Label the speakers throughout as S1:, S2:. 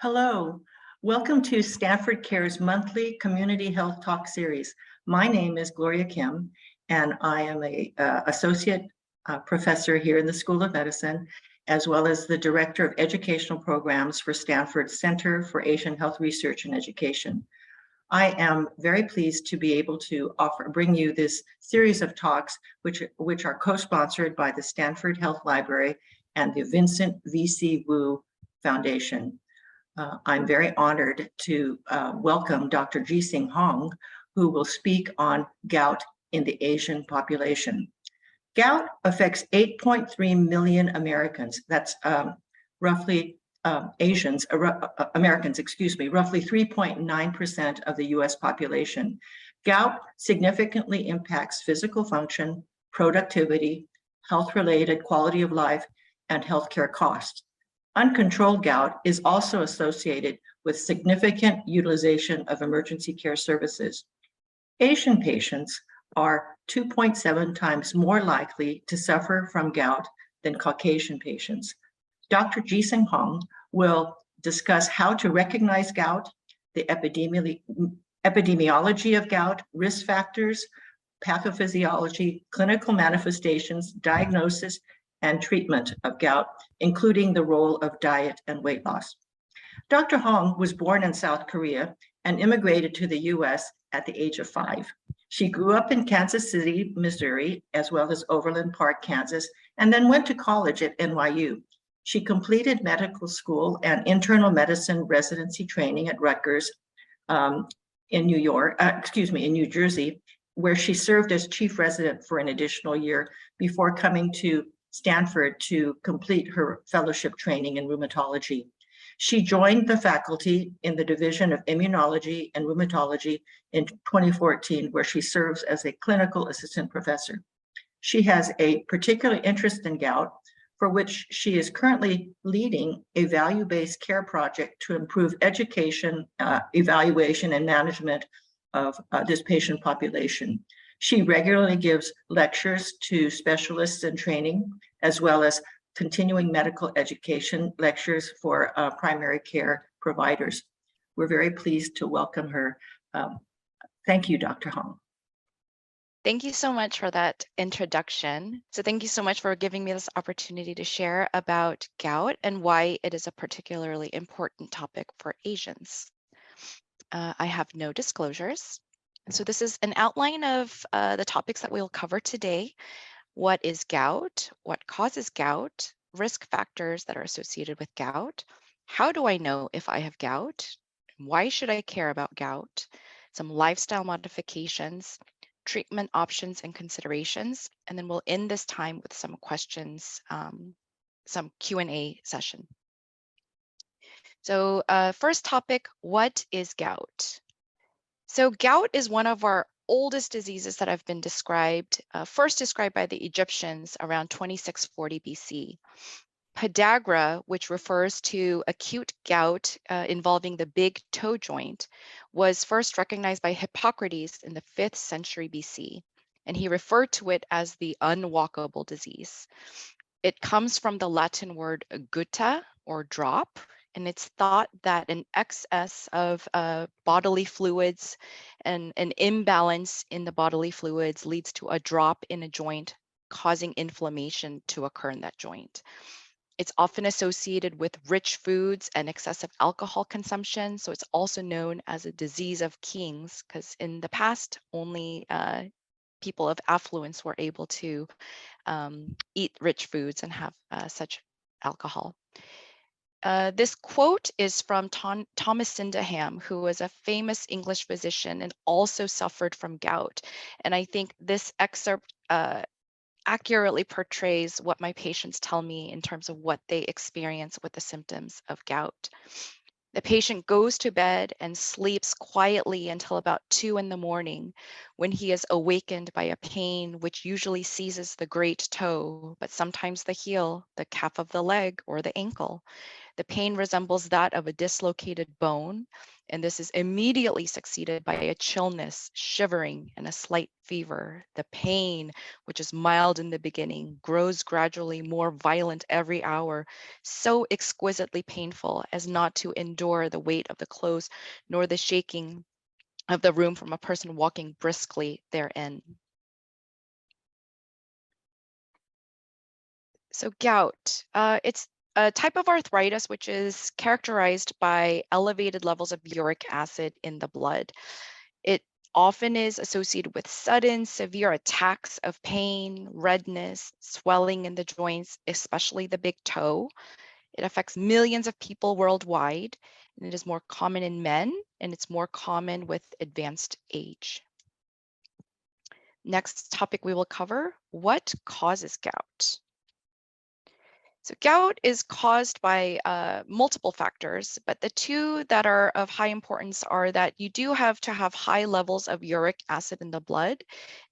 S1: Hello, welcome to Stanford Care's monthly Community Health Talk series. My name is Gloria Kim, and I am a associate professor here in the School of Medicine, as well as the Director of Educational Programs for Stanford's Center for Asian Health Research and Education. I am very pleased to be able to bring you this series of talks, which are co-sponsored by the Stanford Health Library and the Vincent V.C. Wu Foundation. I'm very honored to welcome Dr. Jison Hong, who will speak on gout in the Asian population. Gout affects 8.3 million Americans. That's roughly Americans, roughly 3.9% of the US population. Gout significantly impacts physical function, productivity, health-related quality of life, and healthcare costs. Uncontrolled gout is also associated with significant utilization of emergency care services. Asian patients are 2.7 times more likely to suffer from gout than Caucasian patients. Dr. Jison Hong will discuss how to recognize gout, the epidemiology of gout, risk factors, pathophysiology, clinical manifestations, diagnosis, and treatment of gout, including the role of diet and weight loss. Dr. Hong was born in South Korea and immigrated to the US at the age of 5. She grew up in Kansas City, Missouri, as well as Overland Park, Kansas, and then went to college at NYU. She completed medical school and internal medicine residency training at Rutgers in New Jersey, where she served as chief resident for an additional year before coming to Stanford to complete her fellowship training in rheumatology. She joined the faculty in the Division of Immunology and Rheumatology in 2014, where she serves as a clinical assistant professor. She has a particular interest in gout, for which she is currently leading a value-based care project to improve education, evaluation, and management of this patient population. She regularly gives lectures to specialists in training, as well as continuing medical education lectures for primary care providers. We're very pleased to welcome her. Thank you, Dr. Hong.
S2: Thank you so much for that introduction. So thank you so much for giving me this opportunity to share about gout and why it is a particularly important topic for Asians. I have no disclosures. So this is an outline of the topics that we'll cover today. What is gout? What causes gout? Risk factors that are associated with gout. How do I know if I have gout? Why should I care about gout? Some lifestyle modifications, treatment options and considerations, and then we'll end this time with some questions, some Q&A session. So first topic, what is gout? So gout is one of our oldest diseases that have been described, first described by the Egyptians around 2640 BC. Podagra, which refers to acute gout involving the big toe joint, was first recognized by Hippocrates in the 5th century BC, and he referred to it as the unwalkable disease. It comes from the Latin word gutta, or drop, and it's thought that an excess of bodily fluids and an imbalance in the bodily fluids leads to a drop in a joint, causing inflammation to occur in that joint. It's often associated with rich foods and excessive alcohol consumption, so it's also known as a disease of kings, because in the past, only people of affluence were able to eat rich foods and have such alcohol. This quote is from Thomas Sydenham, who was a famous English physician and also suffered from gout. And I think this excerpt accurately portrays what my patients tell me in terms of what they experience with the symptoms of gout. The patient goes to bed and sleeps quietly until about 2 in the morning, when he is awakened by a pain which usually seizes the great toe, but sometimes the heel, the calf of the leg, or the ankle. The pain resembles that of a dislocated bone, And this is immediately succeeded by a chillness, shivering, and a slight fever. The pain, which is mild in the beginning, grows gradually more violent every hour, so exquisitely painful as not to endure the weight of the clothes, nor the shaking of the room from a person walking briskly therein. So gout, it's a type of arthritis which is characterized by elevated levels of uric acid in the blood. It often is associated with sudden, severe attacks of pain, redness, swelling in the joints, especially the big toe. It affects millions of people worldwide, and it is more common in men, and it's more common with advanced age. Next topic we will cover, what causes gout? So gout is caused by multiple factors, but the two that are of high importance are that you do have to have high levels of uric acid in the blood,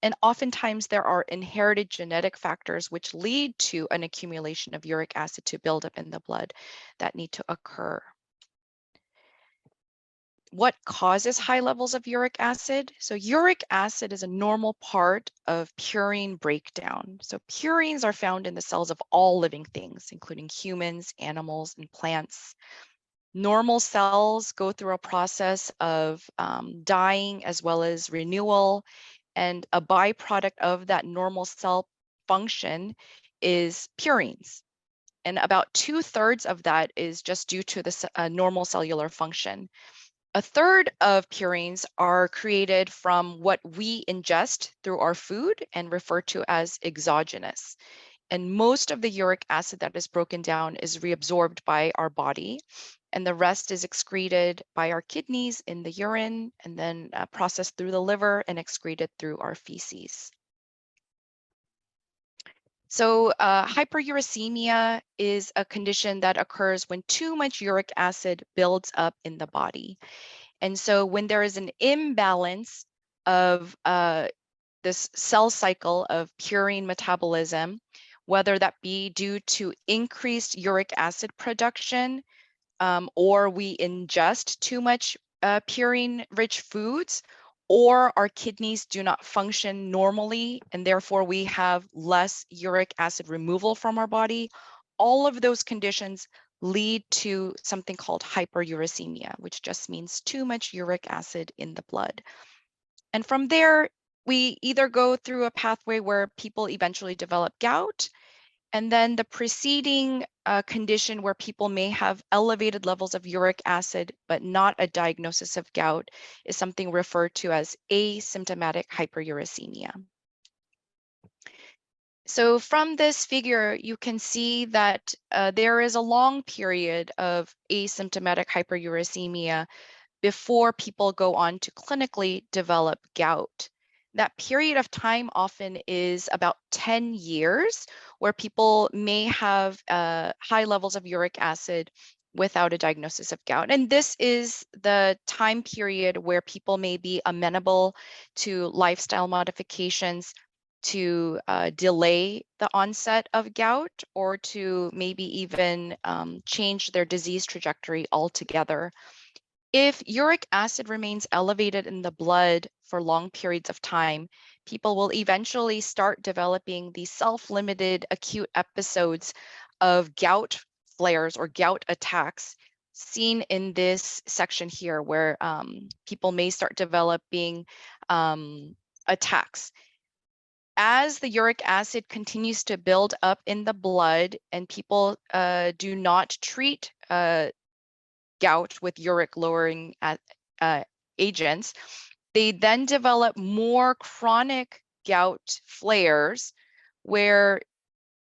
S2: and oftentimes there are inherited genetic factors which lead to an accumulation of uric acid to build up in the blood that need to occur. What causes high levels of uric acid? So uric acid is a normal part of purine breakdown. So purines are found in the cells of all living things, including humans, animals, and plants. Normal cells go through a process of dying as well as renewal, and a byproduct of that normal cell function is purines. And about 2/3 of that is just due to the normal cellular function. A third of purines are created from what we ingest through our food and refer to as exogenous. And most of the uric acid that is broken down is reabsorbed by our body, and the rest is excreted by our kidneys in the urine and then processed through the liver and excreted through our feces. So hyperuricemia is a condition that occurs when too much uric acid builds up in the body. And so when there is an imbalance of this cell cycle of purine metabolism, whether that be due to increased uric acid production or we ingest too much purine-rich foods, or our kidneys do not function normally, and therefore we have less uric acid removal from our body, all of those conditions lead to something called hyperuricemia, which just means too much uric acid in the blood. And from there, we either go through a pathway where people eventually develop gout, and then the preceding condition where people may have elevated levels of uric acid, but not a diagnosis of gout, is something referred to as asymptomatic hyperuricemia. So from this figure, you can see that there is a long period of asymptomatic hyperuricemia before people go on to clinically develop gout. That period of time often is about 10 years, where people may have high levels of uric acid without a diagnosis of gout. And this is the time period where people may be amenable to lifestyle modifications to delay the onset of gout, or to maybe even change their disease trajectory altogether. If uric acid remains elevated in the blood for long periods of time, people will eventually start developing these self-limited acute episodes of gout flares or gout attacks, seen in this section here, where people may start developing attacks. As the uric acid continues to build up in the blood and people do not treat gout with uric lowering agents, they then develop more chronic gout flares, where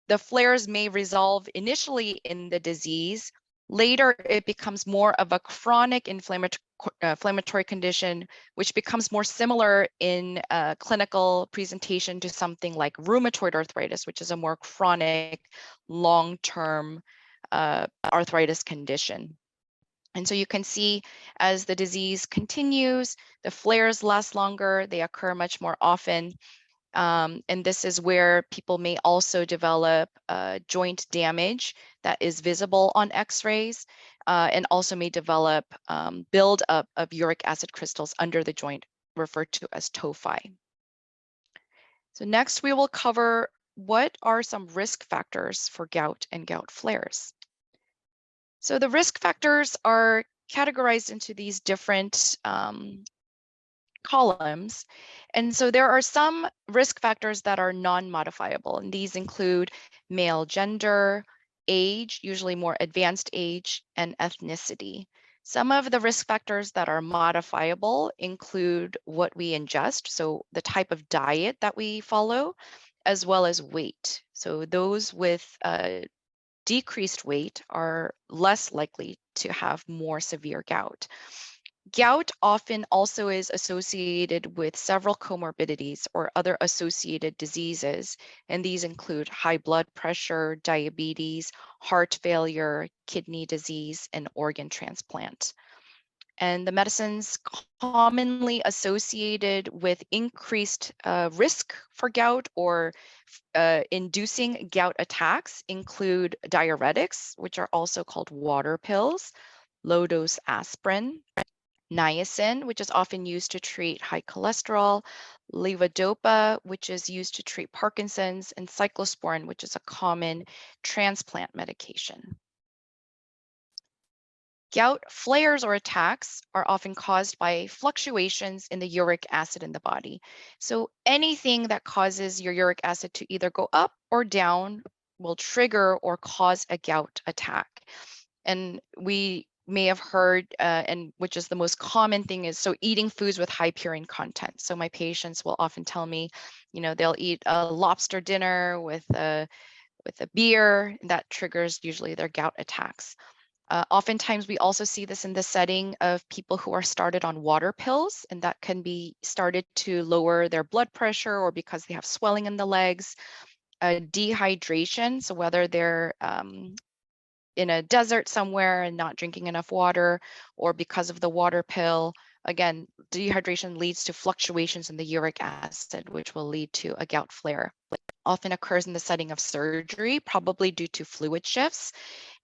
S2: the flares may resolve initially in the disease. Later, it becomes more of a chronic inflammatory condition, which becomes more similar in clinical presentation to something like rheumatoid arthritis, which is a more chronic, long-term arthritis condition. And so you can see as the disease continues, the flares last longer, they occur much more often. And this is where people may also develop joint damage that is visible on x-rays, and also may develop buildup of uric acid crystals under the joint, referred to as tophi. So next we will cover what are some risk factors for gout and gout flares. So the risk factors are categorized into these different columns. And so there are some risk factors that are non-modifiable, and these include male gender, age, usually more advanced age, and ethnicity. Some of the risk factors that are modifiable include what we ingest, so the type of diet that we follow, as well as weight. So those with decreased weight are less likely to have more severe gout. Gout often also is associated with several comorbidities or other associated diseases, and these include high blood pressure, diabetes, heart failure, kidney disease, and organ transplant. And the medicines commonly associated with increased risk for gout or inducing gout attacks include diuretics, which are also called water pills, low-dose aspirin, niacin, which is often used to treat high cholesterol, levodopa, which is used to treat Parkinson's, and cyclosporin, which is a common transplant medication. Gout flares or attacks are often caused by fluctuations in the uric acid in the body. So anything that causes your uric acid to either go up or down will trigger or cause a gout attack. And we may have heard, and which is the most common thing, is so eating foods with high purine content. So my patients will often tell me, they'll eat a lobster dinner with a beer, and that triggers usually their gout attacks. Oftentimes, we also see this in the setting of people who are started on water pills, and that can be started to lower their blood pressure or because they have swelling in the legs. Dehydration, so whether they're in a desert somewhere and not drinking enough water, or because of the water pill. Again, dehydration leads to fluctuations in the uric acid, which will lead to a gout flare. It often occurs in the setting of surgery, probably due to fluid shifts.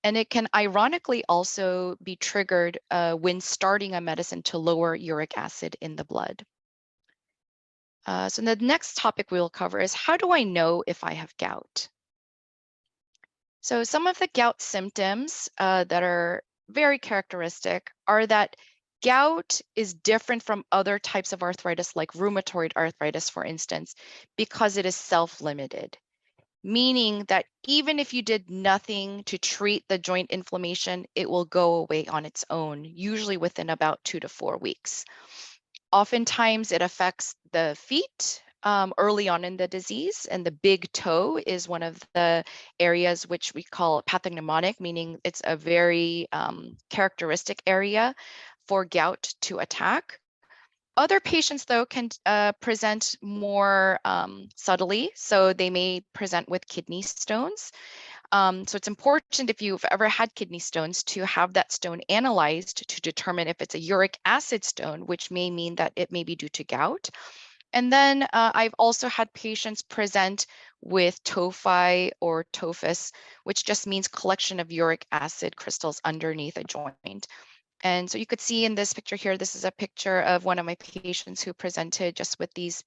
S2: And it can ironically also be triggered when starting a medicine to lower uric acid in the blood. So the next topic we'll cover is, how do I know if I have gout? So some of the gout symptoms that are very characteristic are that gout is different from other types of arthritis, like rheumatoid arthritis, for instance, because it is self-limited, meaning that even if you did nothing to treat the joint inflammation, it will go away on its own, usually within about 2 to 4 weeks. Oftentimes it affects the feet early on in the disease, and the big toe is one of the areas which we call pathognomonic, meaning it's a very characteristic area for gout to attack. Other patients, though, can present more subtly, so they may present with kidney stones. So it's important, if you've ever had kidney stones, to have that stone analyzed to determine if it's a uric acid stone, which may mean that it may be due to gout. And then I've also had patients present with tophi or tophus, which just means collection of uric acid crystals underneath a joint. And so you could see in this picture here, this is a picture of one of my patients who presented just with these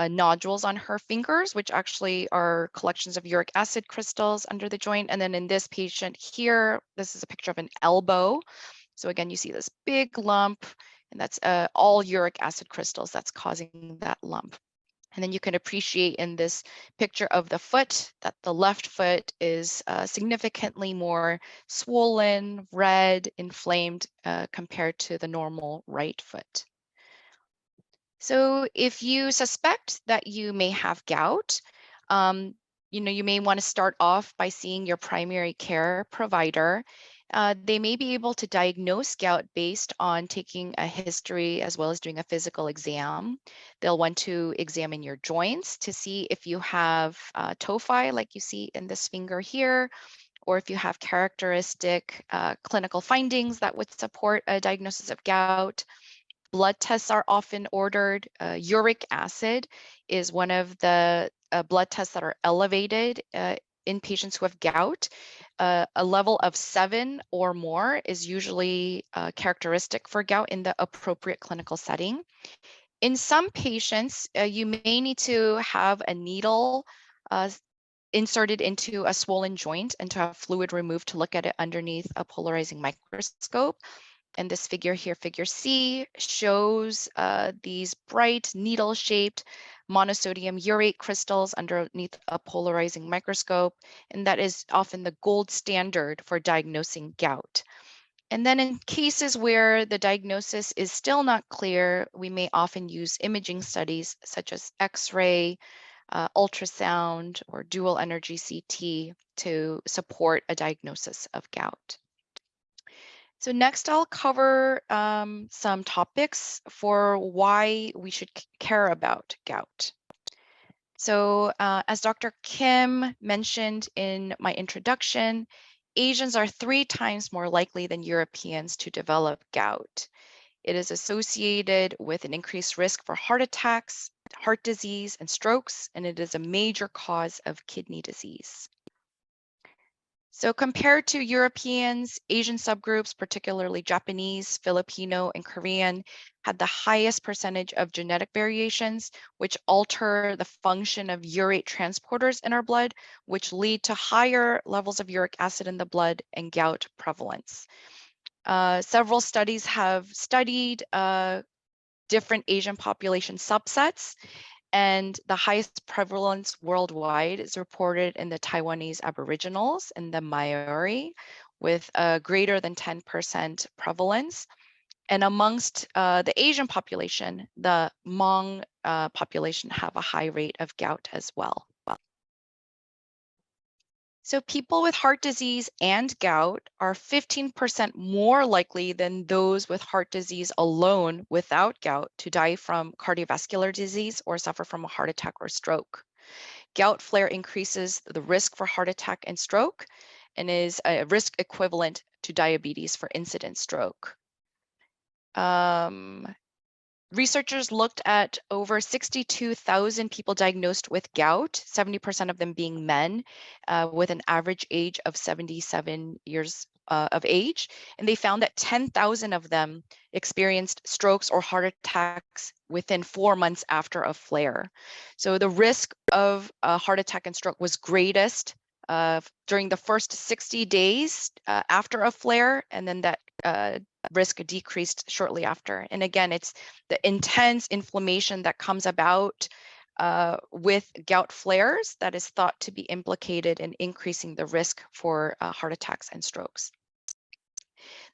S2: nodules on her fingers, which actually are collections of uric acid crystals under the joint. And then in this patient here, this is a picture of an elbow. So again, you see this big lump, and that's all uric acid crystals that's causing that lump. And then you can appreciate in this picture of the foot that the left foot is significantly more swollen, red, inflamed compared to the normal right foot. So if you suspect that you may have gout, you may want to start off by seeing your primary care provider. They may be able to diagnose gout based on taking a history as well as doing a physical exam. They'll want to examine your joints to see if you have tophi, like you see in this finger here, or if you have characteristic clinical findings that would support a diagnosis of gout. Blood tests are often ordered. Uric acid is one of the blood tests that are elevated in patients who have gout. A level of 7 or more is usually characteristic for gout in the appropriate clinical setting. In some patients, you may need to have a needle inserted into a swollen joint and to have fluid removed to look at it underneath a polarizing microscope. And this figure here, figure C, shows these bright needle-shaped monosodium urate crystals underneath a polarizing microscope, and that is often the gold standard for diagnosing gout. And then in cases where the diagnosis is still not clear, we may often use imaging studies such as X-ray, ultrasound, or dual energy CT to support a diagnosis of gout. So next I'll cover some topics for why we should care about gout. So as Dr. Kim mentioned in my introduction, Asians are 3 times more likely than Europeans to develop gout. It is associated with an increased risk for heart attacks, heart disease, and strokes, and it is a major cause of kidney disease. So compared to Europeans, Asian subgroups, particularly Japanese, Filipino, and Korean, had the highest percentage of genetic variations, which alter the function of urate transporters in our blood, which lead to higher levels of uric acid in the blood and gout prevalence. Several studies have studied different Asian population subsets, and the highest prevalence worldwide is reported in the Taiwanese Aboriginals and the Maori, with a greater than 10% prevalence. And amongst the Asian population, the Hmong population have a high rate of gout as well. So people with heart disease and gout are 15% more likely than those with heart disease alone without gout to die from cardiovascular disease or suffer from a heart attack or stroke. Gout flare increases the risk for heart attack and stroke and is a risk equivalent to diabetes for incident stroke. Researchers looked at over 62,000 people diagnosed with gout, 70% of them being men, with an average age of 77 years of age. And they found that 10,000 of them experienced strokes or heart attacks within 4 months after a flare. So the risk of a heart attack and stroke was greatest during the first 60 days after a flare, and then that risk decreased shortly after. And again, it's the intense inflammation that comes about with gout flares that is thought to be implicated in increasing the risk for heart attacks and strokes.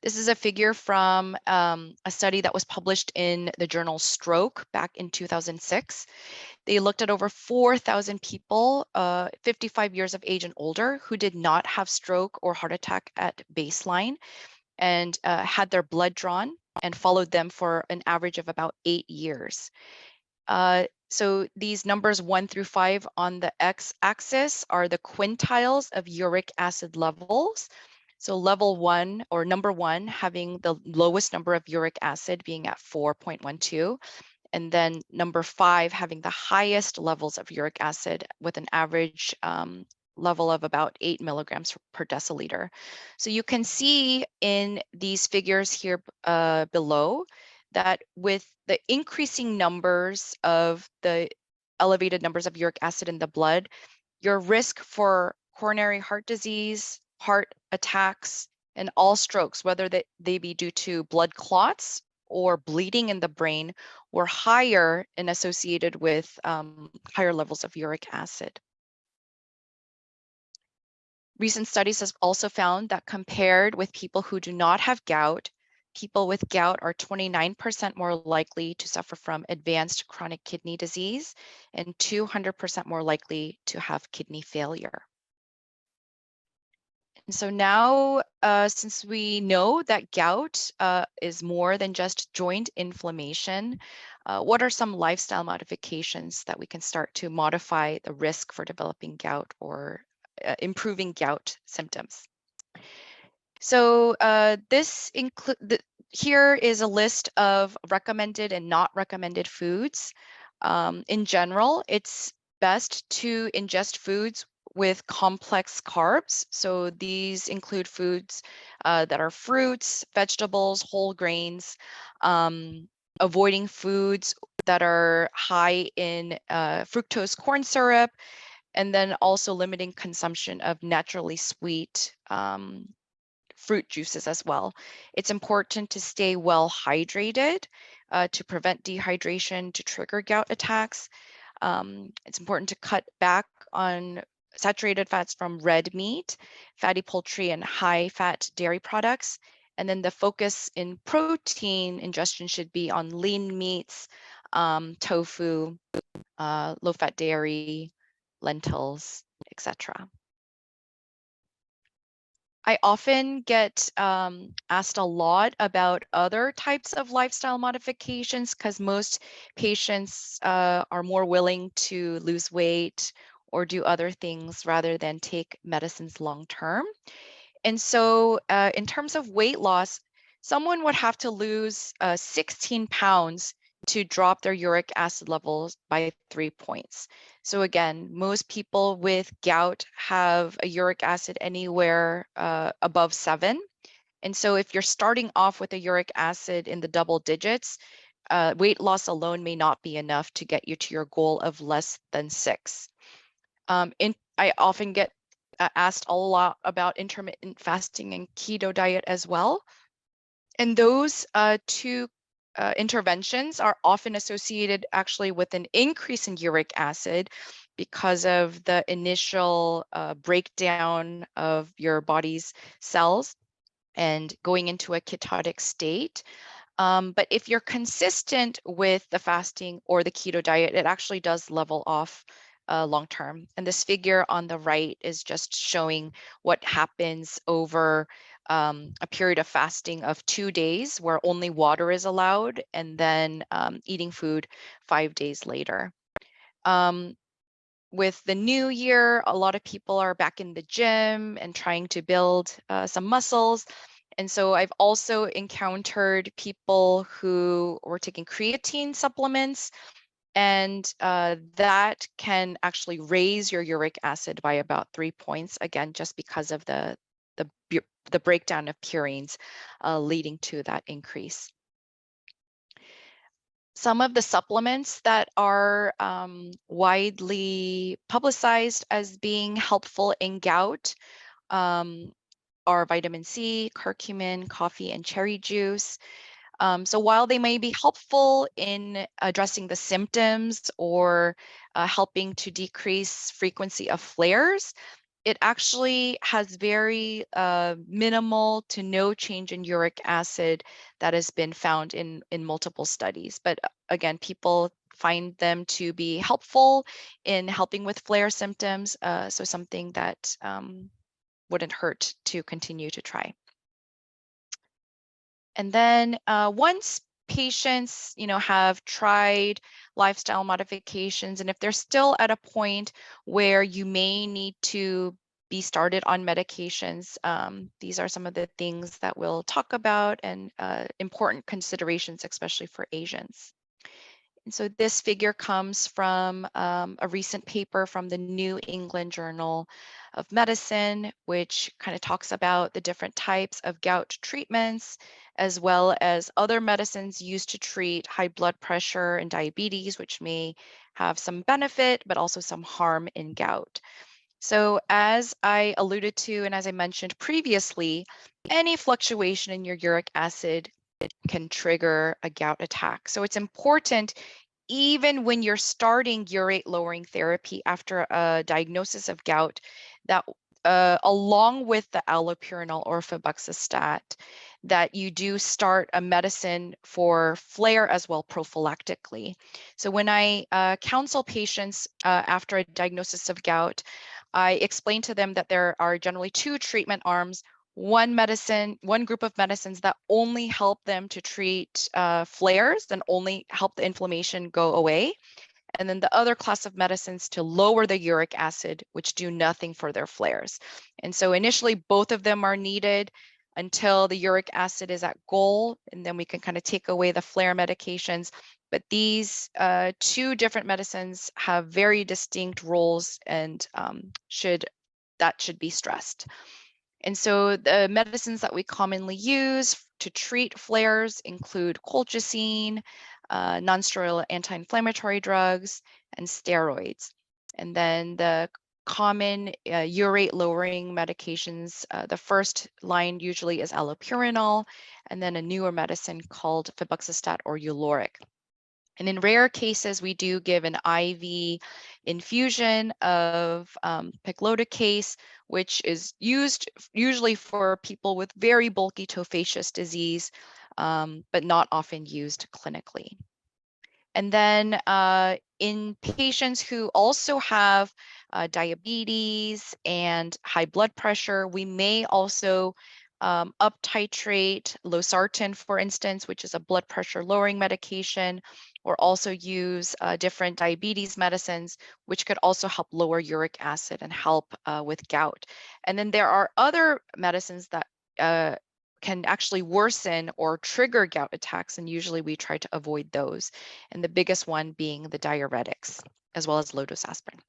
S2: This is a figure from a study that was published in the journal Stroke back in 2006. They looked at over 4,000 people, 55 years of age and older, who did not have stroke or heart attack at baseline, and had their blood drawn and followed them for an average of about 8 years. So these numbers 1 through 5 on the x-axis are the quintiles of uric acid levels. So level 1 or number 1 having the lowest number of uric acid being at 4.12, and then number 5 having the highest levels of uric acid with an average level of about 8 milligrams per deciliter. So you can see in these figures here below that with the increasing numbers of the elevated numbers of uric acid in the blood, your risk for coronary heart disease, heart attacks, and all strokes, whether they be due to blood clots or bleeding in the brain, were higher and associated with higher levels of uric acid. Recent studies have also found that compared with people who do not have gout, people with gout are 29% more likely to suffer from advanced chronic kidney disease and 200% more likely to have kidney failure. And so now, since we know that gout is more than just joint inflammation, what are some lifestyle modifications that we can start to modify the risk for developing gout or improving gout symptoms? So this here is a list of recommended and not recommended foods. In general, it's best to ingest foods with complex carbs. So these include foods that are fruits, vegetables, whole grains, avoiding foods that are high in fructose corn syrup, and then also limiting consumption of naturally sweet fruit juices as well. It's important to stay well hydrated to prevent dehydration to trigger gout attacks. It's important to cut back on saturated fats from red meat, fatty poultry, and high-fat dairy products. And then the focus in protein ingestion should be on lean meats, tofu, low-fat dairy, lentils, etc. I often get asked a lot about other types of lifestyle modifications because most patients are more willing to lose weight or do other things rather than take medicines long term. And so in terms of weight loss, someone would have to lose 16 pounds to drop their uric acid levels by 3 points. So again, most people with gout have a uric acid anywhere above 7. And so if you're starting off with a uric acid in the double digits, weight loss alone may not be enough to get you to your goal of less than 6. I often get asked a lot about intermittent fasting and keto diet as well. And those two interventions are often associated actually with an increase in uric acid because of the initial breakdown of your body's cells and going into a ketotic state. But if you're consistent with the fasting or the keto diet, it actually does level off long term. And this figure on the right is just showing what happens over a period of fasting of 2 days where only water is allowed, and then eating food 5 days later. With the new year, a lot of people are back in the gym and trying to build some muscles. And so I've also encountered people who were taking creatine supplements, and that can actually raise your uric acid by about 3 points, again, just because of the breakdown of purines leading to that increase. Some of the supplements that are widely publicized as being helpful in gout are vitamin C, curcumin, coffee, and cherry juice. So while they may be helpful in addressing the symptoms or helping to decrease frequency of flares, it actually has very minimal to no change in uric acid that has been found in multiple studies. But again, people find them to be helpful in helping with flare symptoms. So something that wouldn't hurt to continue to try. And then once patients, have tried lifestyle modifications, and if they're still at a point where you may need to be started on medications, these are some of the things that we'll talk about and important considerations, especially for Asians. And so this figure comes from a recent paper from the New England Journal of Medicine, which kind of talks about the different types of gout treatments, as well as other medicines used to treat high blood pressure and diabetes, which may have some benefit, but also some harm in gout. So as I alluded to, and as I mentioned previously, any fluctuation in your uric acid can trigger a gout attack. So it's important, even when you're starting urate lowering therapy after a diagnosis of gout, that along with the allopurinol or febuxostat, that you do start a medicine for flare as well prophylactically. So when I counsel patients after a diagnosis of gout, I explain to them that there are generally 2 treatment arms. One group of medicines that only help them to treat flares and only help the inflammation go away. And then the other class of medicines to lower the uric acid, which do nothing for their flares. And so initially, both of them are needed. until the uric acid is at goal, and then we can kind of take away the flare medications. But these two different medicines have very distinct roles, and should be stressed. And so the medicines that we commonly use to treat flares include colchicine, non-steroidal anti-inflammatory drugs, and steroids. And then the common urate lowering medications, the first line usually is allopurinol, and then a newer medicine called febuxostat or Uloric. And in rare cases, we do give an IV infusion of pegloticase, which is used usually for people with very bulky tophaceous disease, but not often used clinically. And then in patients who also have diabetes and high blood pressure, we may also up titrate losartan, for instance, which is a blood pressure lowering medication, or also use different diabetes medicines, which could also help lower uric acid and help with gout. And then there are other medicines that can actually worsen or trigger gout attacks, and usually we try to avoid those. And the biggest one being the diuretics, as well as low-dose aspirin.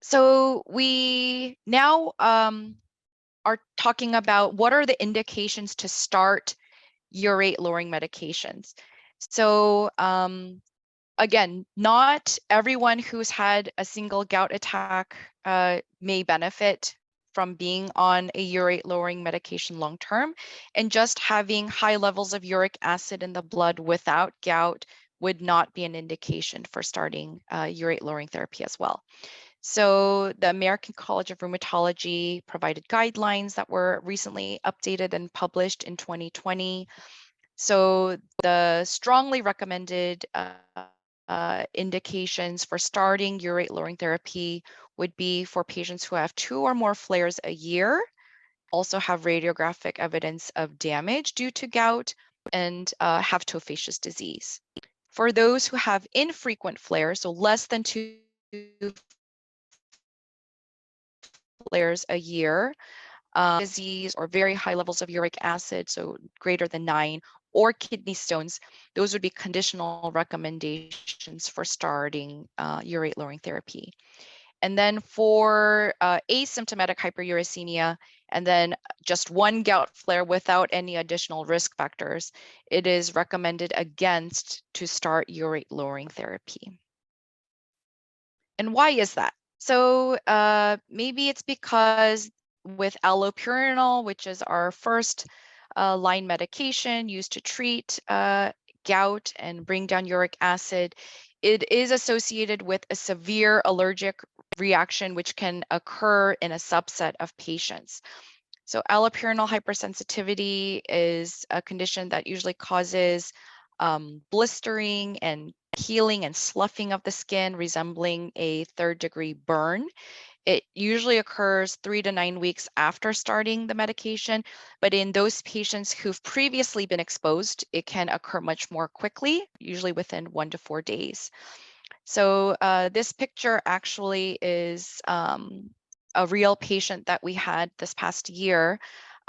S2: So we now are talking about what are the indications to start urate lowering medications. So again, not everyone who's had a single gout attack may benefit from being on a urate lowering medication long term, and just having high levels of uric acid in the blood without gout would not be an indication for starting urate lowering therapy as well. So the American College of Rheumatology provided guidelines that were recently updated and published in 2020. So the strongly recommended indications for starting urate lowering therapy would be for patients who have 2 or more flares a year, also have radiographic evidence of damage due to gout, and have tophaceous disease. For those who have infrequent flares, so less than 2 flares a year, disease or very high levels of uric acid, so greater than 9, or kidney stones, those would be conditional recommendations for starting urate lowering therapy. And then for asymptomatic hyperuricemia, and then just 1 gout flare without any additional risk factors, it is recommended against to start urate lowering therapy. And why is that? So maybe it's because with allopurinol, which is our first line medication used to treat gout and bring down uric acid, it is associated with a severe allergic reaction, which can occur in a subset of patients. So allopurinol hypersensitivity is a condition that usually causes blistering and peeling and sloughing of the skin, resembling a 3rd-degree burn. It usually occurs 3 to 9 weeks after starting the medication, but in those patients who've previously been exposed, it can occur much more quickly, usually within 1 to 4 days. So this picture actually is a real patient that we had this past year.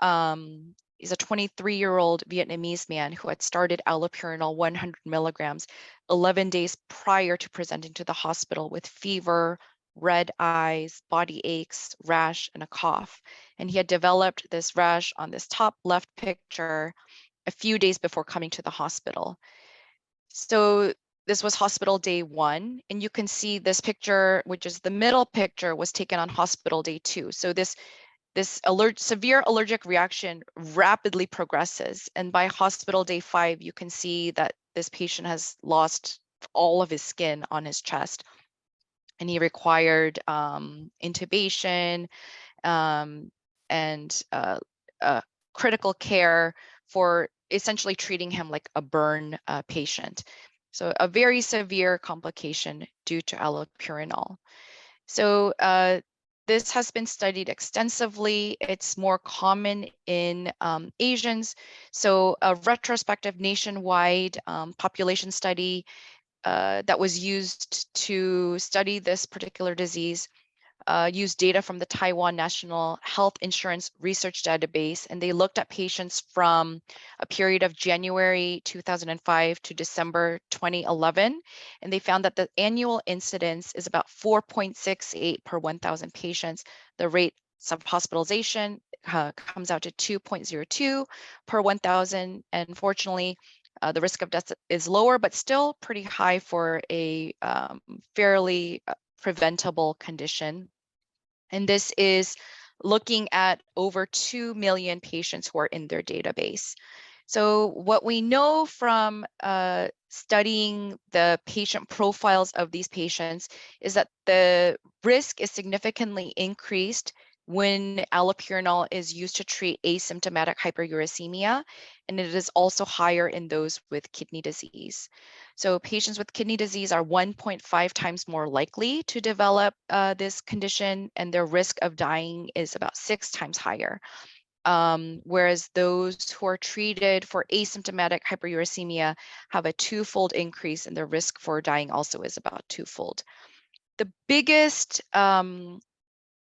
S2: He's a 23-year-old Vietnamese man who had started allopurinol 100 milligrams 11 days prior to presenting to the hospital with fever, red eyes, body aches, rash, and a cough. And he had developed this rash on this top left picture a few days before coming to the hospital. So this was hospital day 1, and you can see this picture, which is the middle picture, was taken on hospital day 2. So this severe allergic reaction rapidly progresses, and by hospital day 5, you can see that this patient has lost all of his skin on his chest, and he required intubation and critical care for essentially treating him like a burn patient. So a very severe complication due to allopurinol. So this has been studied extensively. It's more common in Asians. So a retrospective nationwide population study that was used to study this particular disease used data from the Taiwan National Health Insurance Research Database, and they looked at patients from a period of January 2005 to December 2011, and they found that the annual incidence is about 4.68 per 1,000 patients. The rate of hospitalization comes out to 2.02 per 1,000, and fortunately, the risk of death is lower, but still pretty high for a fairly preventable condition. And this is looking at over 2 million patients who are in their database. So what we know from studying the patient profiles of these patients is that the risk is significantly increased when allopurinol is used to treat asymptomatic hyperuricemia, and it is also higher in those with kidney disease. So patients with kidney disease are 1.5 times more likely to develop this condition, and their risk of dying is about 6 times higher. Whereas those who are treated for asymptomatic hyperuricemia have a 2-fold increase, and their risk for dying also is about 2-fold. The biggest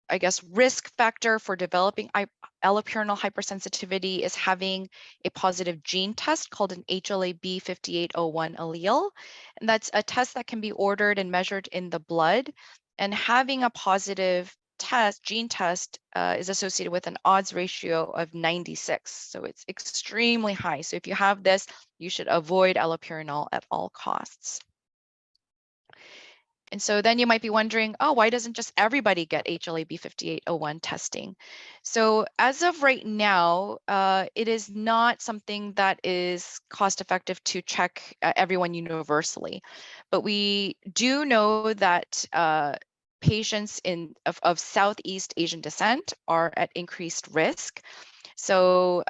S2: I guess, risk factor for developing allopurinol hypersensitivity is having a positive gene test called an HLA-B5801 allele. And that's a test that can be ordered and measured in the blood. And having a positive gene test is associated with an odds ratio of 96. So it's extremely high. So if you have this, you should avoid allopurinol at all costs. And so then you might be wondering, oh, why doesn't just everybody get HLA-B5801 testing? So as of right now, it is not something that is cost effective to check everyone universally. But we do know that patients of Southeast Asian descent are at increased risk. So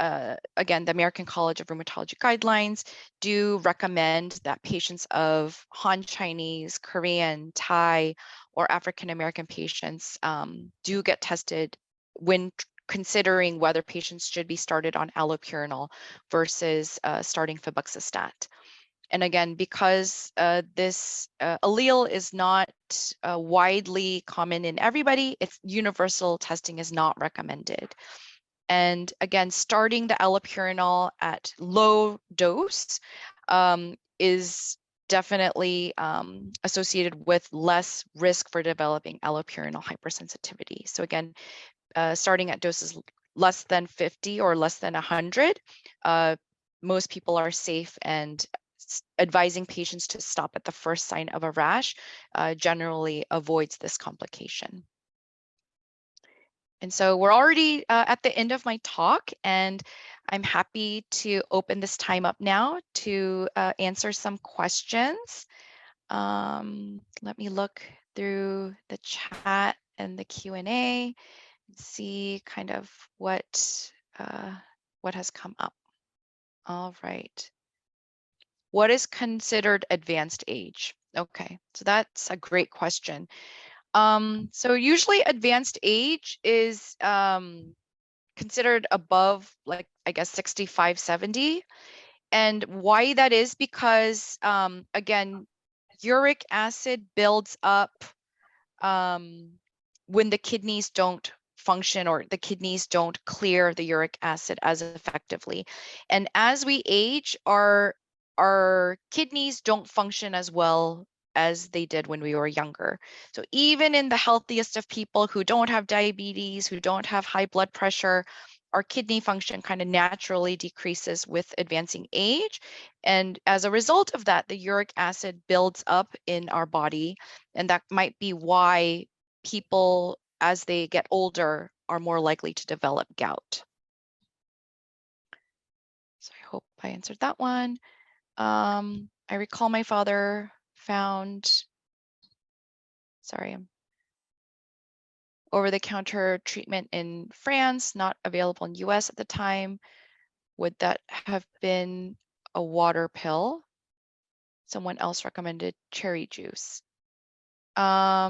S2: again, the American College of Rheumatology guidelines do recommend that patients of Han Chinese, Korean, Thai, or African American patients do get tested when considering whether patients should be started on allopurinol versus starting febuxostat. And again, because this allele is not widely common in everybody, it's universal testing is not recommended. And again, starting the allopurinol at low dose is definitely associated with less risk for developing allopurinol hypersensitivity. So again, starting at doses less than 50 or less than 100, most people are safe, and advising patients to stop at the first sign of a rash generally avoids this complication. And so we're already at the end of my talk, and I'm happy to open this time up now to answer some questions. Let me look through the chat and the Q&A and see kind of what has come up. All right. What is considered advanced age? Okay, so that's a great question. So usually advanced age is considered above, like, I guess 65, 70. And why that is because, again, uric acid builds up when the kidneys don't function, or the kidneys don't clear the uric acid as effectively. And as we age, our kidneys don't function as well as they did when we were younger. So even in the healthiest of people who don't have diabetes, who don't have high blood pressure, our kidney function kind of naturally decreases with advancing age. And as a result of that, the uric acid builds up in our body. And that might be why people, as they get older, are more likely to develop gout. So I hope I answered that one. I recall my father found, over-the-counter treatment in France, not available in US at the time. Would that have been a water pill? Someone else recommended cherry juice. Yeah,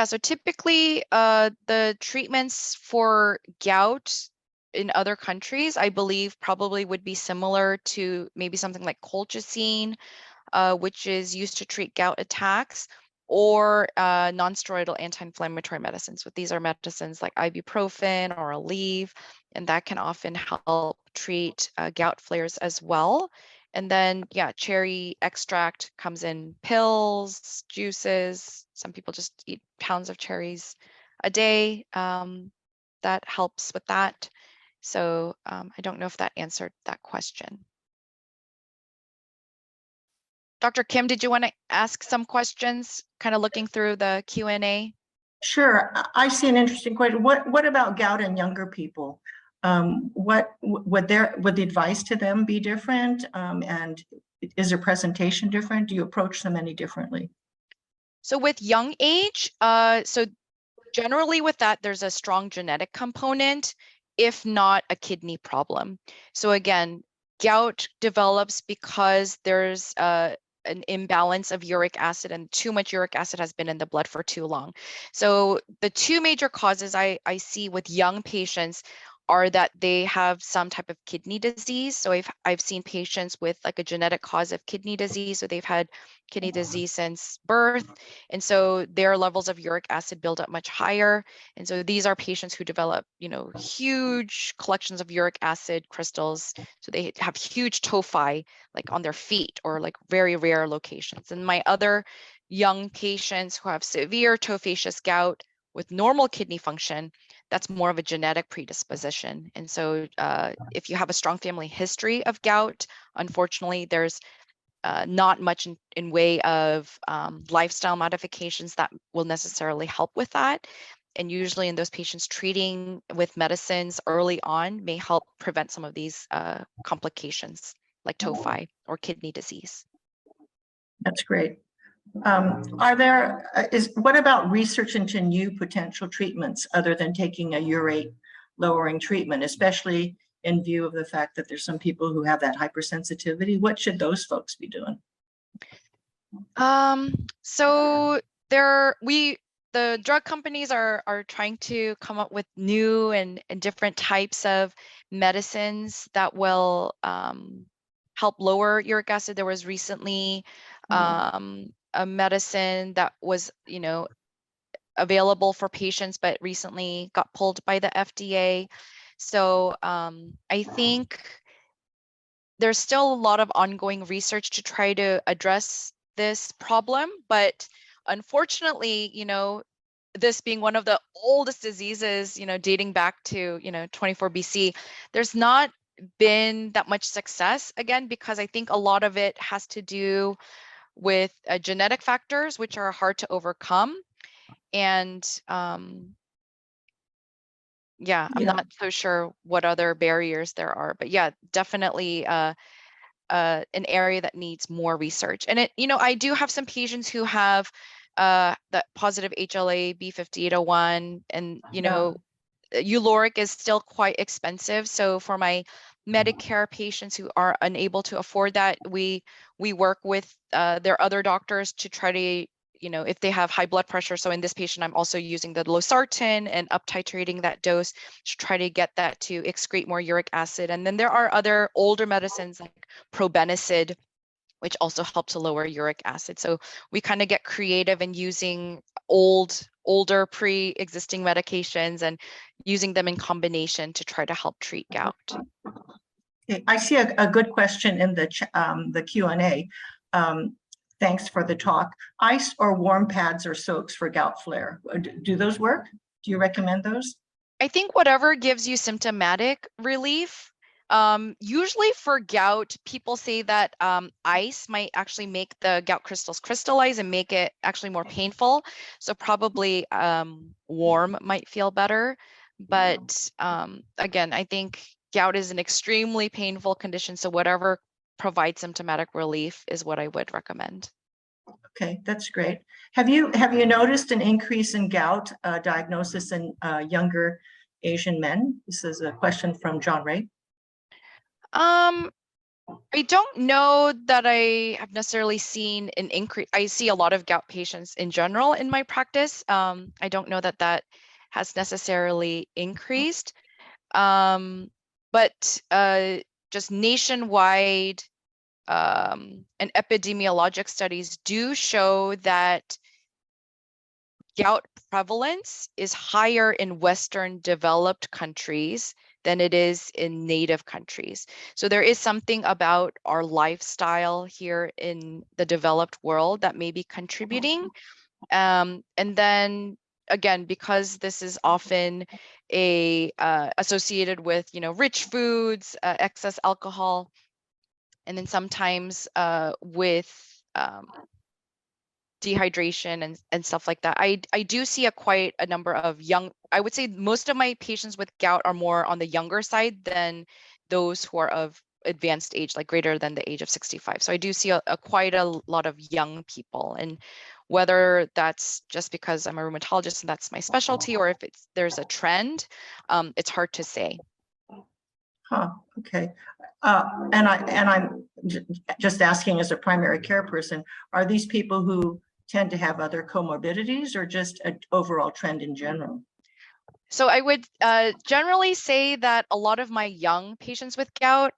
S2: so typically the treatments for gout in other countries, I believe, probably would be similar to maybe something like colchicine, which is used to treat gout attacks, or non-steroidal anti-inflammatory medicines. But these are medicines like ibuprofen or Aleve, and that can often help treat gout flares as well. And then, yeah, cherry extract comes in pills, juices. Some people just eat pounds of cherries a day. That helps with that. So I don't know if that answered that question. Dr. Kim, did you want to ask some questions, kind of looking through the Q&A?
S1: Sure. I see an interesting question. What about gout in younger people? What would the advice to them be different? And is their presentation different? Do you approach them any differently?
S2: So with young age, so generally with that, there's a strong genetic component, if not a kidney problem. So again, gout develops because there's an imbalance of uric acid, and too much uric acid has been in the blood for too long. So the two major causes I see with young patients are that they have some type of kidney disease. So I've seen patients with like a genetic cause of kidney disease. So they've had kidney disease since birth. And so their levels of uric acid build up much higher. And so these are patients who develop, huge collections of uric acid crystals. So they have huge tophi like on their feet or like very rare locations. And my other young patients who have severe tophaceous gout with normal kidney function, that's more of a genetic predisposition. And so if you have a strong family history of gout, unfortunately, there's not much in way of lifestyle modifications that will necessarily help with that. And usually in those patients, treating with medicines early on may help prevent some of these complications like tophi or kidney disease.
S1: That's great. What about research into new potential treatments other than taking a urate lowering treatment, especially in view of the fact that there's some people who have that hypersensitivity? What should those folks be doing?
S2: So the drug companies are trying to come up with new and different types of medicines that will help lower uric acid. There was recently a medicine that was, available for patients, but recently got pulled by the FDA. So I think there's still a lot of ongoing research to try to address this problem, but unfortunately, this being one of the oldest diseases, dating back to, 24 BC, there's not been that much success, again, because I think a lot of it has to do with genetic factors, which are hard to overcome. And yeah, I'm not so sure what other barriers there are, but yeah, definitely an area that needs more research. And I do have some patients who have that positive HLA B5801, and Uloric is still quite expensive. So for my Medicare patients who are unable to afford that, we work with their other doctors to try to, if they have high blood pressure. So in this patient, I'm also using the losartan and up titrating that dose to try to get that to excrete more uric acid. And then there are other older medicines like probenecid, which also help to lower uric acid. So we kind of get creative in using older pre-existing medications and using them in combination to try to help treat gout.
S1: Okay, I see a good question in the Q&A. Thanks for the talk. Ice or warm pads or soaks for gout flare. Do those work? Do you recommend those?
S2: I think whatever gives you symptomatic relief. Usually for gout, people say that ice might actually make the gout crystals crystallize and make it actually more painful. So probably warm might feel better. But again, I think gout is an extremely painful condition. So whatever provides symptomatic relief is what I would recommend.
S1: Okay, that's great. Have you noticed an increase in gout diagnosis in younger Asian men? This is a question from John Ray.
S2: I don't know that I have necessarily seen an increase. I see a lot of gout patients in general in my practice. I don't know that has necessarily increased. But just nationwide and epidemiologic studies do show that gout prevalence is higher in Western developed countries than it is in native countries. So there is something about our lifestyle here in the developed world that may be contributing. And then again, because this is often associated with, rich foods, excess alcohol, and then sometimes with dehydration and stuff like that. I do see quite a number of I would say most of my patients with gout are more on the younger side than those who are of advanced age, like greater than the age of 65. So I do see quite a lot of young people, and whether that's just because I'm a rheumatologist and that's my specialty, or if there's a trend, it's hard to say.
S1: Huh, okay. And I'm just asking as a primary care person, are these people who tend to have other comorbidities or just an overall trend in general?
S2: So I would generally say that a lot of my young patients with gout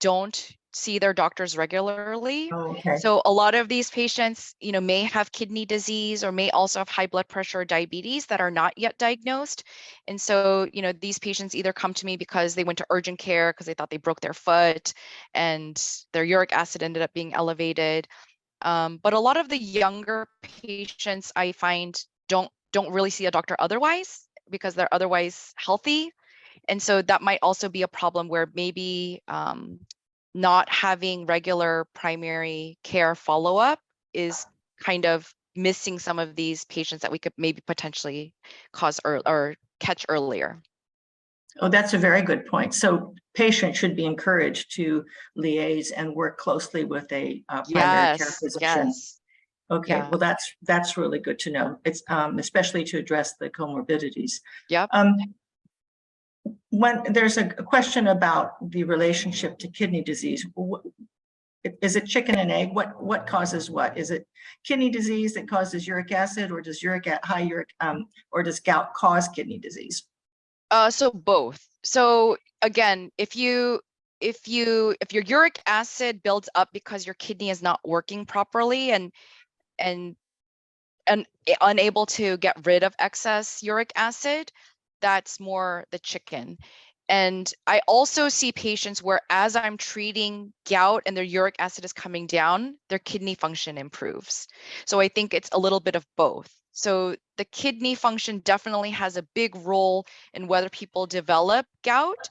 S2: don't see their doctors regularly.
S1: Oh, okay.
S2: So a lot of these patients, may have kidney disease or may also have high blood pressure or diabetes that are not yet diagnosed. And so, these patients either come to me because they went to urgent care because they thought they broke their foot and their uric acid ended up being elevated. But a lot of the younger patients I find don't really see a doctor otherwise because they're otherwise healthy. And so that might also be a problem where maybe not having regular primary care follow-up is kind of missing some of these patients that we could maybe potentially cause or catch earlier.
S1: Oh, that's a very good point. So patients should be encouraged to liaise and work closely with a primary care physician.
S2: Yes.
S1: Okay,
S2: Yeah.
S1: well, that's really good to know. It's especially to address the comorbidities.
S2: Yep.
S1: When there's a question about the relationship to kidney disease, is it chicken and egg? What causes what? Is it kidney disease that causes uric acid, or does or does gout cause kidney disease?
S2: So both. So again, if your uric acid builds up because your kidney is not working properly and unable to get rid of excess uric acid, that's more the chicken. And I also see patients where as I'm treating gout and their uric acid is coming down, their kidney function improves. So I think it's a little bit of both. So the kidney function definitely has a big role in whether people develop gout,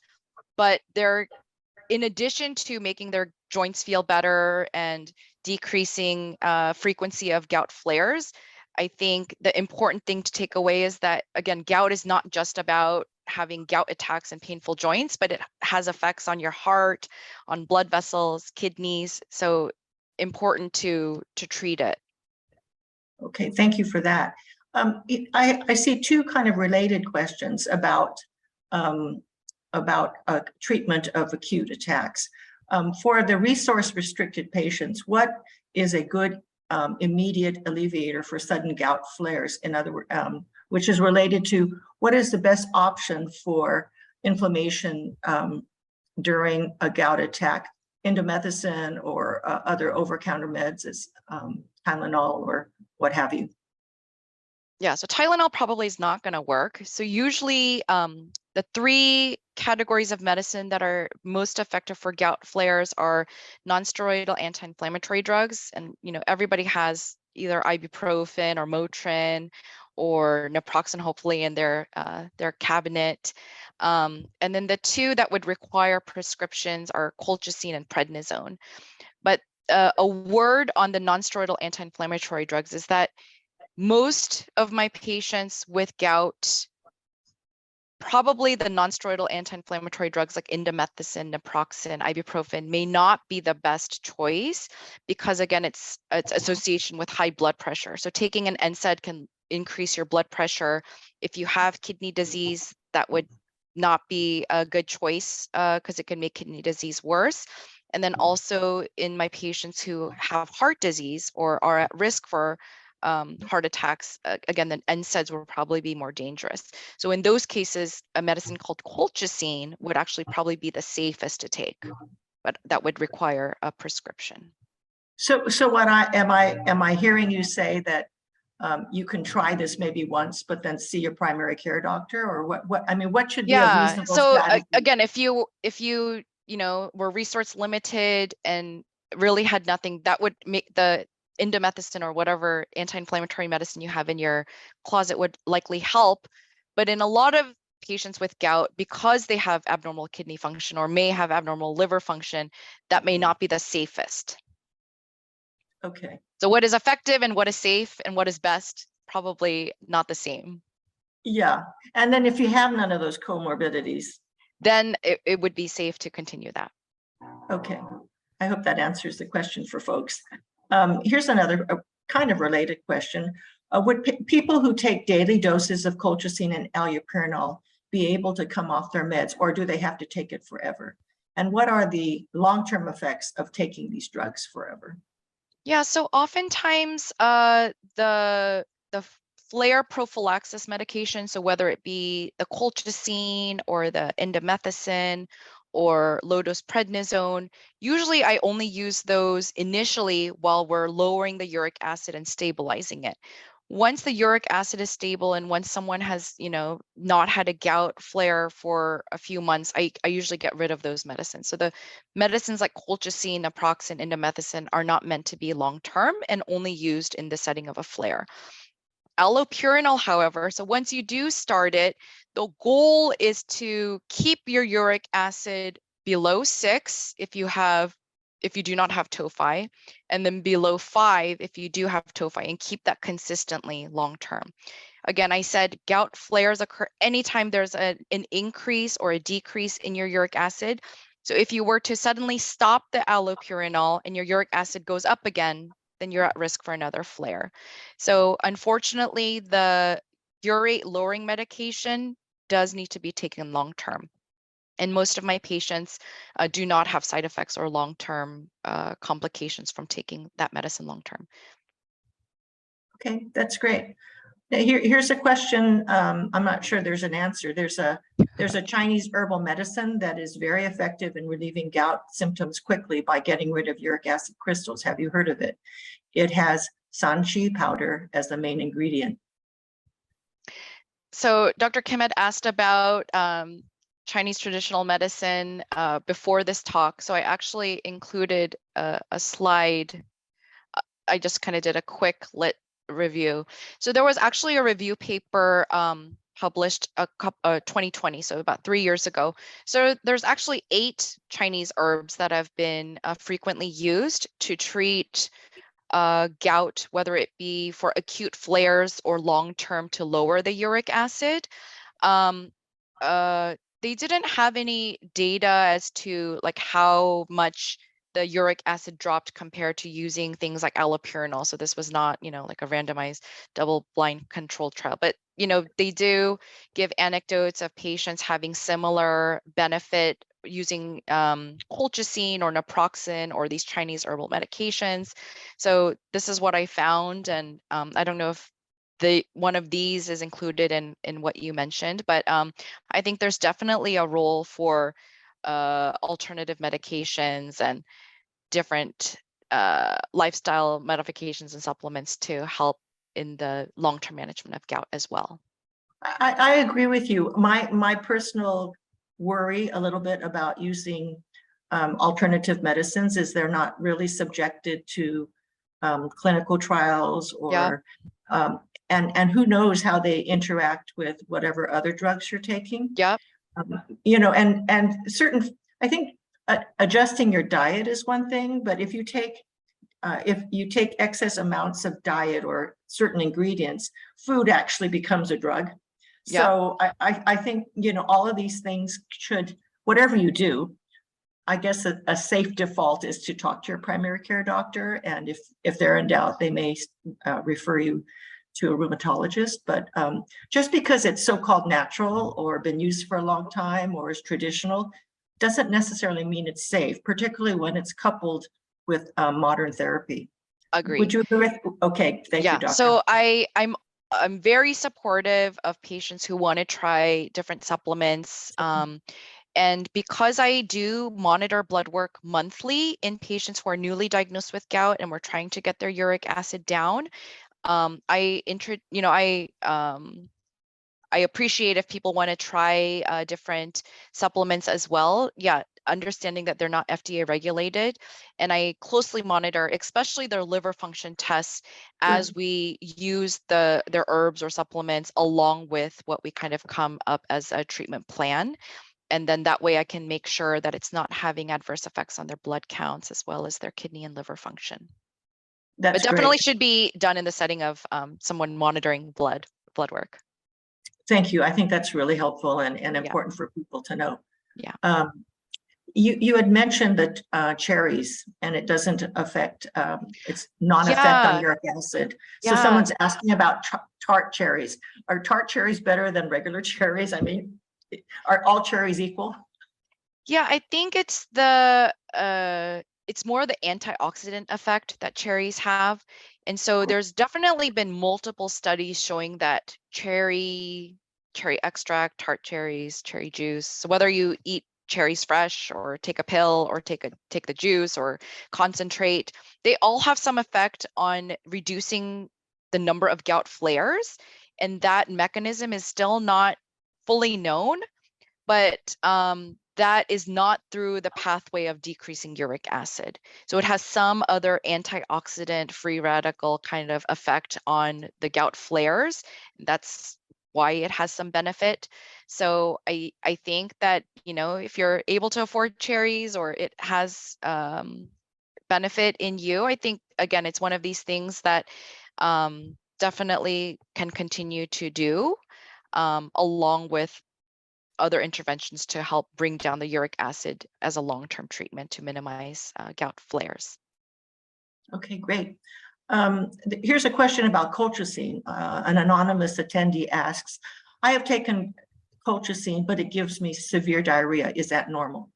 S2: but in addition to making their joints feel better and decreasing frequency of gout flares, I think the important thing to take away is that, again, gout is not just about having gout attacks and painful joints, but it has effects on your heart, on blood vessels, kidneys. So important to treat it.
S1: Okay, thank you for that. I see two kind of related questions about treatment of acute attacks. For the resource-restricted patients, what is a good immediate alleviator for sudden gout flares? In other words, which is related to what is the best option for inflammation during a gout attack? Indomethacin or other over-counter meds as Tylenol or what have you?
S2: Yeah, so Tylenol probably is not going to work. So usually the three categories of medicine that are most effective for gout flares are non-steroidal anti-inflammatory drugs. And, everybody has either ibuprofen or Motrin or naproxen, hopefully, in their cabinet. And then the two that would require prescriptions are colchicine and prednisone. But a word on the non-steroidal anti-inflammatory drugs is that most of my patients with gout, probably the non-steroidal anti-inflammatory drugs like indomethacin, naproxen, ibuprofen may not be the best choice because, again, it's association with high blood pressure. So taking an NSAID can increase your blood pressure. If you have kidney disease, that would not be a good choice because it can make kidney disease worse. And then also in my patients who have heart disease or are at risk for heart attacks, again, the NSAIDs will probably be more dangerous. So in those cases, a medicine called colchicine would actually probably be the safest to take, but that would require a prescription.
S1: So what am I hearing you say that you can try this maybe once, but then see your primary care doctor, or what should be a
S2: Yeah.
S1: reasonable
S2: So
S1: strategy?
S2: again, if you were resource limited and really had nothing, that would make the indomethacin or whatever anti-inflammatory medicine you have in your closet would likely help. But in a lot of patients with gout, because they have abnormal kidney function or may have abnormal liver function, that may not be the safest.
S1: Okay.
S2: So what is effective and what is safe and what is best, probably not the same.
S1: Yeah. And then if you have none of those comorbidities,
S2: Then it would be safe to continue that.
S1: okay. I hope that answers the question for folks. Here's another kind of related question. Would people who take daily doses of colchicine and allopurinol be able to come off their meds, or do they have to take it forever? And what are the long-term effects of taking these drugs forever?
S2: Yeah, so oftentimes the flare prophylaxis medication, so whether it be the colchicine or the indomethacin or low-dose prednisone, usually I only use those initially while we're lowering the uric acid and stabilizing it. Once the uric acid is stable and once someone has, not had a gout flare for a few months, I usually get rid of those medicines. So the medicines like colchicine, naproxen, indomethacin are not meant to be long-term and only used in the setting of a flare. Allopurinol, however, so once you do start it, the goal is to keep your uric acid below 6 if you do not have tophi, and then below 5 if you do have tophi, and keep that consistently long term. Again, I said gout flares occur anytime there's an increase or a decrease in your uric acid. So if you were to suddenly stop the allopurinol and your uric acid goes up again, then you're at risk for another flare. So unfortunately, the urate lowering medication does need to be taken long term. And most of my patients do not have side effects or long-term complications from taking that medicine long-term.
S1: Okay, that's great. Now, here's a question. I'm not sure there's an answer. There's a Chinese herbal medicine that is very effective in relieving gout symptoms quickly by getting rid of uric acid crystals. Have you heard of it? It has sanqi powder as the main ingredient.
S2: So Dr. Kim had asked about Chinese traditional medicine before this talk. So I actually included a slide. I just kind of did a quick lit review. So there was actually a review paper published 2020, so about 3 years ago. So there's actually 8 Chinese herbs that have been frequently used to treat gout, whether it be for acute flares or long-term to lower the uric acid. They didn't have any data as to like how much the uric acid dropped compared to using things like allopurinol. So this was not, like a randomized double-blind controlled trial, but they do give anecdotes of patients having similar benefit using colchicine or naproxen or these Chinese herbal medications. So this is what I found, and I don't know if one of these is included in what you mentioned, but I think there's definitely a role for alternative medications and different lifestyle modifications and supplements to help in the long-term management of gout as well.
S1: I agree with you. My personal worry a little bit about using alternative medicines is they're not really subjected to clinical trials or and who knows how they interact with whatever other drugs you're taking.
S2: Yep.
S1: And certain, I think adjusting your diet is one thing, but if you take excess amounts of diet or certain ingredients, food actually becomes a drug.
S2: Yep.
S1: So I think, all of these things should, whatever you do, I guess a safe default is to talk to your primary care doctor. And if they're in doubt, they may refer you to a rheumatologist. But just because it's so-called natural or been used for a long time or is traditional, doesn't necessarily mean it's safe, particularly when it's coupled with modern therapy.
S2: Agree.
S1: Would you agree with? Okay, thank you, doctor.
S2: So I'm very supportive of patients who want to try different supplements. And because I do monitor blood work monthly in patients who are newly diagnosed with gout and we're trying to get their uric acid down, I appreciate if people want to try different supplements as well. Yeah, understanding that they're not FDA regulated. And I closely monitor, especially their liver function tests, as we use their herbs or supplements along with what we kind of come up as a treatment plan. And then that way I can make sure that it's not having adverse effects on their blood counts as well as their kidney and liver function.
S1: That's
S2: But definitely
S1: great.
S2: should be done in the setting of someone monitoring blood work.
S1: Thank you. I think that's really helpful and
S2: Yeah.
S1: important for people to know.
S2: Yeah.
S1: You had mentioned that cherries, and it doesn't affect, it's non-effect on uric acid. So someone's asking about tart cherries. Are tart cherries better than regular cherries? I mean, are all cherries equal?
S2: Yeah, I think it's it's more the antioxidant effect that cherries have. And so there's definitely been multiple studies showing that cherry extract, tart cherries, cherry juice. So whether you eat cherries fresh or take a pill or take the juice or concentrate, they all have some effect on reducing the number of gout flares. And that mechanism is still not fully known, but that is not through the pathway of decreasing uric acid. So it has some other antioxidant free radical kind of effect on the gout flares. That's why it has some benefit. So I think that, if you're able to afford cherries or it has benefit in you, I think, again, it's one of these things that definitely can continue to do along with other interventions to help bring down the uric acid as a long-term treatment to minimize gout flares.
S1: Okay, great. Here's a question about colchicine. An anonymous attendee asks, I have taken colchicine, but it gives me severe diarrhea. Is that normal?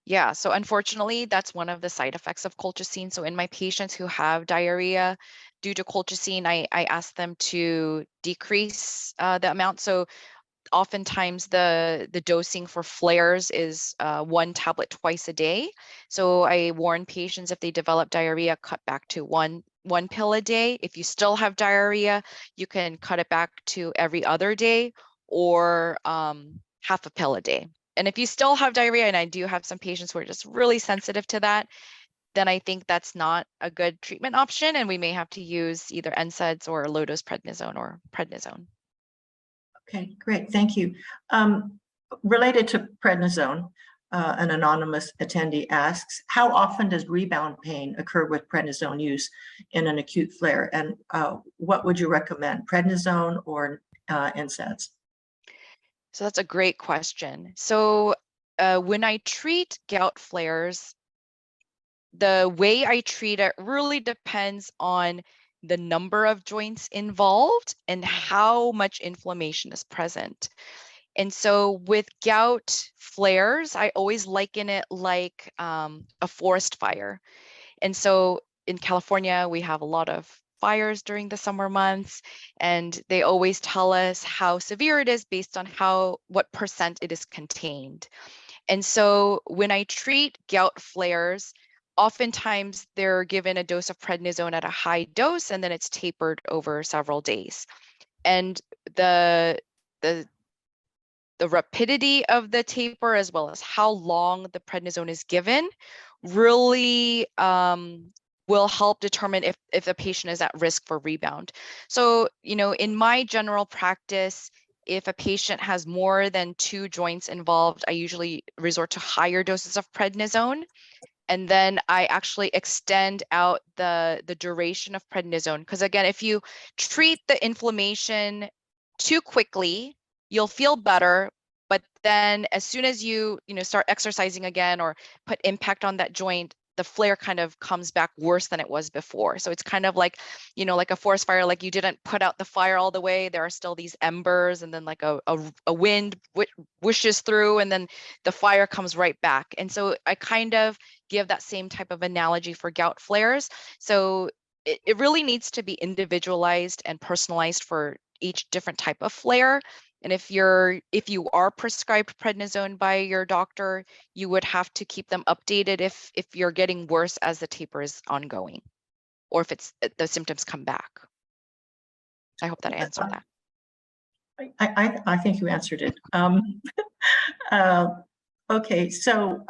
S2: Yeah, so unfortunately, that's one of the side effects of colchicine. So in my patients who have diarrhea due to colchicine, I ask them to decrease the amount. So oftentimes the dosing for flares is 1 tablet twice a day. So I warn patients, if they develop diarrhea, cut back to one pill a day. If you still have diarrhea, you can cut it back to every other day or half a pill a day. And if you still have diarrhea, and I do have some patients who are just really sensitive to that, then I think that's not a good treatment option, and we may have to use either NSAIDs or low-dose prednisone or prednisone.
S1: Okay, great. Thank you. Related to prednisone, an anonymous attendee asks, how often does rebound pain occur with prednisone use in an acute flare? And what would you recommend, prednisone or NSAIDs?
S2: So that's a great question. So when I treat gout flares, the way I treat it really depends on the number of joints involved and how much inflammation is present. And so with gout flares, I always liken it like a forest fire. And so in California, we have a lot of fires during the summer months, and they always tell us how severe it is based on what percent it is contained. And so when I treat gout flares, oftentimes they're given a dose of prednisone at a high dose, and then it's tapered over several days. And the rapidity of the taper, as well as how long the prednisone is given, really will help determine if the patient is at risk for rebound. So, in my general practice, if a patient has more than 2 joints involved, I usually resort to higher doses of prednisone. And then I actually extend out the duration of prednisone. Because again, if you treat the inflammation too quickly, you'll feel better. But then as soon as you start exercising again or put impact on that joint, the flare kind of comes back worse than it was before. So it's kind of like, like a forest fire, like you didn't put out the fire all the way. There are still these embers, and then like a wind whooshes through, and then the fire comes right back. And so I kind of give that same type of analogy for gout flares. So it really needs to be individualized and personalized for each different type of flare. And if you are prescribed prednisone by your doctor, you would have to keep them updated if you're getting worse as the taper is ongoing, or if the symptoms come back. I hope that I answered that.
S1: I think you answered it. Okay, so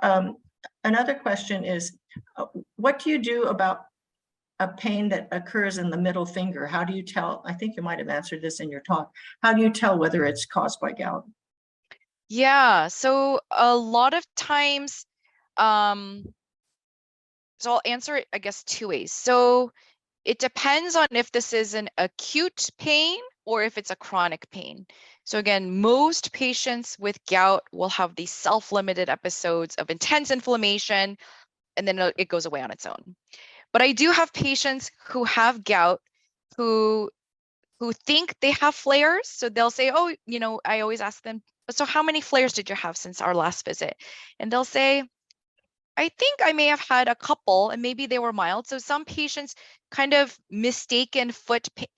S1: another question is, what do you do about a pain that occurs in the middle finger? How do you tell? I think you might have answered this in your talk. How do you tell whether it's caused by gout?
S2: Yeah, so a lot of times, so I'll answer it, I guess, two ways. So it depends on if this is an acute pain or if it's a chronic pain. So again, most patients with gout will have these self-limited episodes of intense inflammation, and then it goes away on its own. But I do have patients who have gout who think they have flares. So they'll say, oh, I always ask them, so how many flares did you have since our last visit? And they'll say, I think I may have had a couple, and maybe they were mild. So some patients kind of mistaken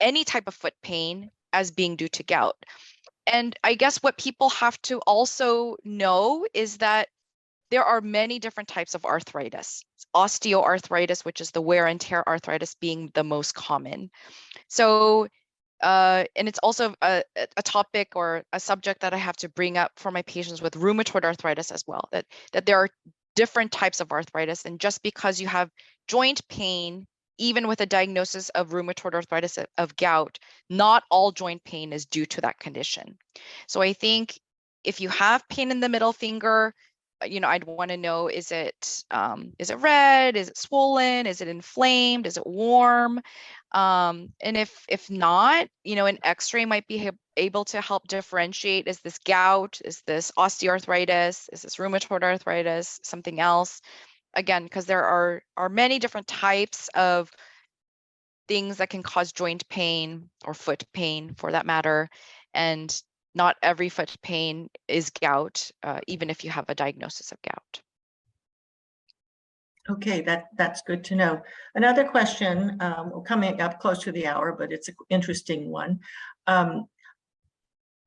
S2: any type of foot pain as being due to gout. And I guess what people have to also know is that there are many different types of arthritis. Osteoarthritis, which is the wear and tear arthritis, being the most common. So, and it's also a topic or a subject that I have to bring up for my patients with rheumatoid arthritis as well, that there are different types of arthritis. And just because you have joint pain, even with a diagnosis of rheumatoid arthritis of gout, not all joint pain is due to that condition. So I think if you have pain in the middle finger, I'd want to know, is it red? Is it swollen? Is it inflamed? Is it warm? And if not, an X-ray might be able to help differentiate, is this gout? Is this osteoarthritis? Is this rheumatoid arthritis? Something else? Again, because there are many different types of things that can cause joint pain or foot pain for that matter. And not every foot pain is gout, even if you have a diagnosis of gout.
S1: Okay, that's good to know. Another question, coming up close to the hour, but it's an interesting one. I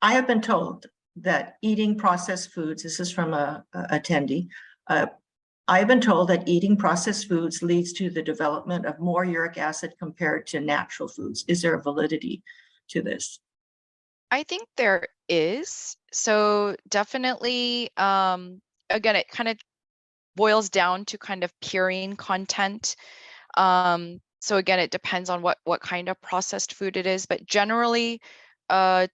S1: have been told that eating processed foods, this is from a attendee, I've been told that eating processed foods leads to the development of more uric acid compared to natural foods. Is there a validity to this?
S2: I think there is. So definitely, again, it kind of boils down to kind of purine content. So again, it depends on what kind of processed food it is, but generally, for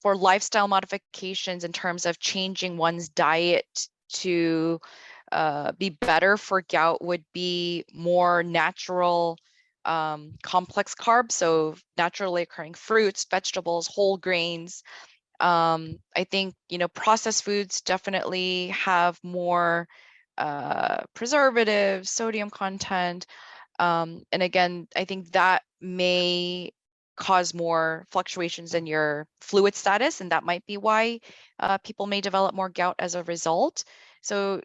S2: lifestyle modifications in terms of changing one's diet to be better for gout would be more natural complex carbs, so naturally occurring fruits, vegetables, whole grains. I think, processed foods definitely have more preservatives, sodium content. And again, I think that may cause more fluctuations in your fluid status, and that might be why people may develop more gout as a result. So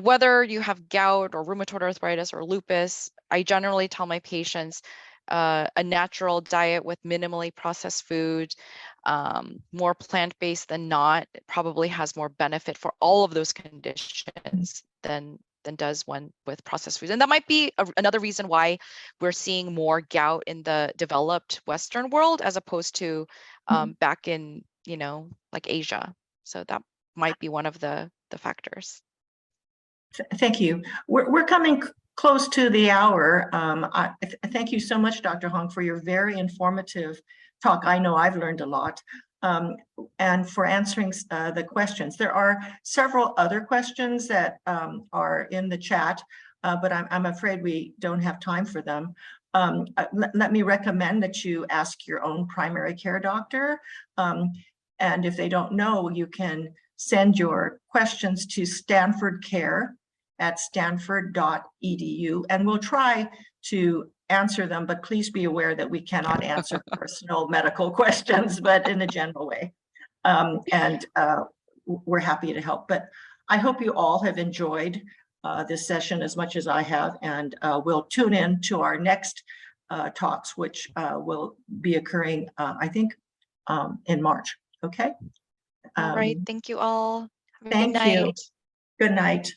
S2: whether you have gout or rheumatoid arthritis or lupus, I generally tell my patients a natural diet with minimally processed food, more plant-based than not, it probably has more benefit for all of those conditions than does one with processed foods. And that might be another reason why we're seeing more gout in the developed Western world as opposed to back in, like Asia. So that might be one of the factors.
S1: Thank you. We're coming close to the hour. Thank you so much, Dr. Hong, for your very informative talk. I know I've learned a lot. And for answering the questions. There are several other questions that are in the chat, but I'm afraid we don't have time for them. Let me recommend that you ask your own primary care doctor. And if they don't know, you can send your questions to stanfordcare@stanford.edu, and we'll try to answer them, but please be aware that we cannot answer personal medical questions, but in a general way. We're happy to help. But I hope you all have enjoyed this session as much as I have, and we'll tune in to our next talks, which will be occurring, I think, in March. Okay?
S2: All right. Thank you all. Have a
S1: Thank
S2: good night.
S1: you. Good night.